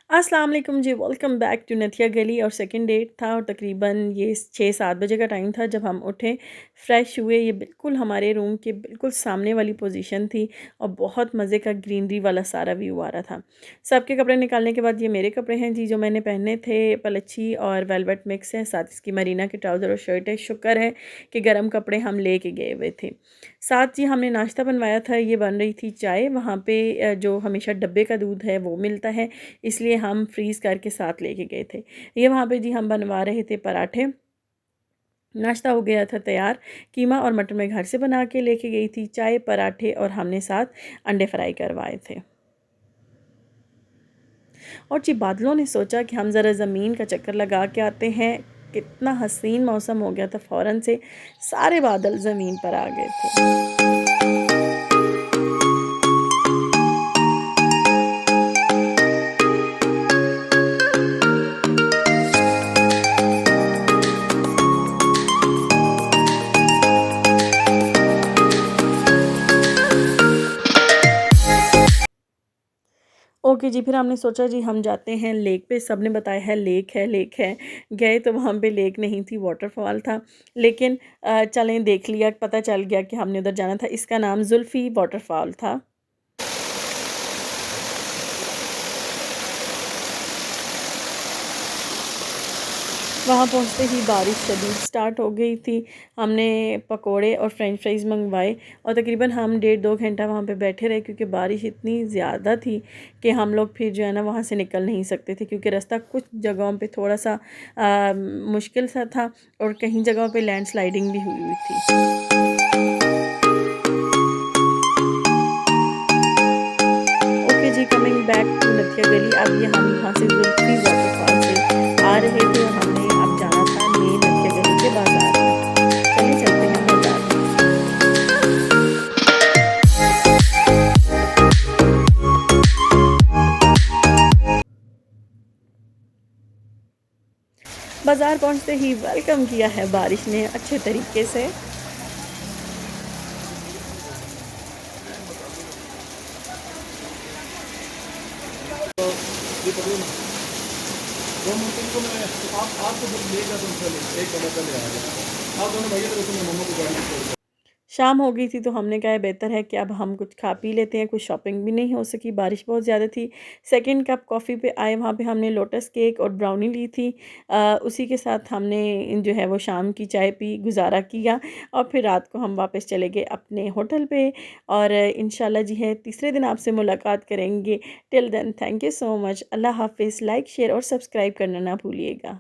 अस्सलाम वालेकुम जी, welcome back to Nathia गली। और सेकंड डेट था और तकरीबन ये 6-7 बजे का टाइम था जब हम उठे, फ्रेश हुए। ये बिल्कुल हमारे रूम के बिल्कुल सामने वाली पोजीशन थी और बहुत मज़े का ग्रीनरी वाला सारा व्यू आ रहा था। सबके कपड़े निकालने के बाद ये मेरे कपड़े हैं जी, जो मैंने पहने थे। पलच्छी और वेलवेट मिक्स है, साथ इसकी मरीना के ट्राउज़र और शर्ट है। शुक्र है कि गर्म कपड़े हम ले के गए हुए थे। साथ जी हमने नाश्ता बनवाया था, ये बन रही थी चाय। वहाँ पे जो हमेशा डब्बे का दूध है वो मिलता है, इसलिए हम फ्रीज़ करके साथ लेके गए थे। ये वहाँ पे जी हम बनवा रहे थे पराठे। नाश्ता हो गया था तैयार। कीमा और मटर मैं घर से बना के लेके गई थी। चाय, पराठे और हमने साथ अंडे फ्राई करवाए थे। और जी बादलों ने सोचा कि हम ज़रा ज़मीन का चक्कर लगा के आते हैं। कितना हसीन मौसम हो गया था, फ़ौरन से सारे बादल ज़मीन पर आ गए थे। ओके जी, फिर हमने सोचा जी हम जाते हैं लेक पे। सबने बताया है लेक है, लेक है। गए तो वहाँ पे लेक नहीं थी, वाटरफॉल था। लेकिन चलें देख लिया, पता चल गया कि हमने उधर जाना था। इसका नाम जुल्फ़ी वाटरफॉल था। वहाँ पहुँचते ही बारिश शदीद स्टार्ट हो गई थी। हमने पकोड़े और फ्रेंच फ्राइज़ मंगवाए और तकरीबन हम 1.5-2 घंटा वहाँ पे बैठे रहे, क्योंकि बारिश इतनी ज़्यादा थी कि हम लोग फिर जो है ना वहाँ से निकल नहीं सकते थे, क्योंकि रास्ता कुछ जगहों पे थोड़ा सा मुश्किल सा था और कहीं जगहों पे लैंडस्लाइडिंग भी हुई हुई थी। ओके जी, coming back to Nathia Gali. अब ये हम यहाँ से जुल्फ़ी वाटरफॉल से आ रहे थे और हमने अब जाना था मेन नथिया गली के बाज़ार में। चलिए चलते हैं बाज़ार में। बाज़ार पहुँचते ही वेलकम किया है बारिश ने अच्छे तरीके से। ये पकड़ो ना, 2 मिनट को मैं आपको जब लेगा तो चले 1 घंटा पहले आ जाए। आप दोनों भैया तो मैं मम्मा को गाड़ी में छोड़ दूँ। शाम हो गई थी तो हमने कहा बेहतर है कि अब हम कुछ खा पी लेते हैं। कुछ शॉपिंग भी नहीं हो सकी, बारिश बहुत ज़्यादा थी। सेकंड कप कॉफ़ी पे आए, वहाँ पे हमने लोटस केक और ब्राउनी ली थी। उसी के साथ हमने जो है वो शाम की चाय पी, गुज़ारा किया और फिर रात को हम वापस चले गए अपने होटल पे। और इंशाल्लाह जी है तीसरे दिन आपसे मुलाकात करेंगे। Till then thank you so much. अल्लाह हाफ़िज़। लाइक, शेयर और सब्सक्राइब करना ना भूलिएगा।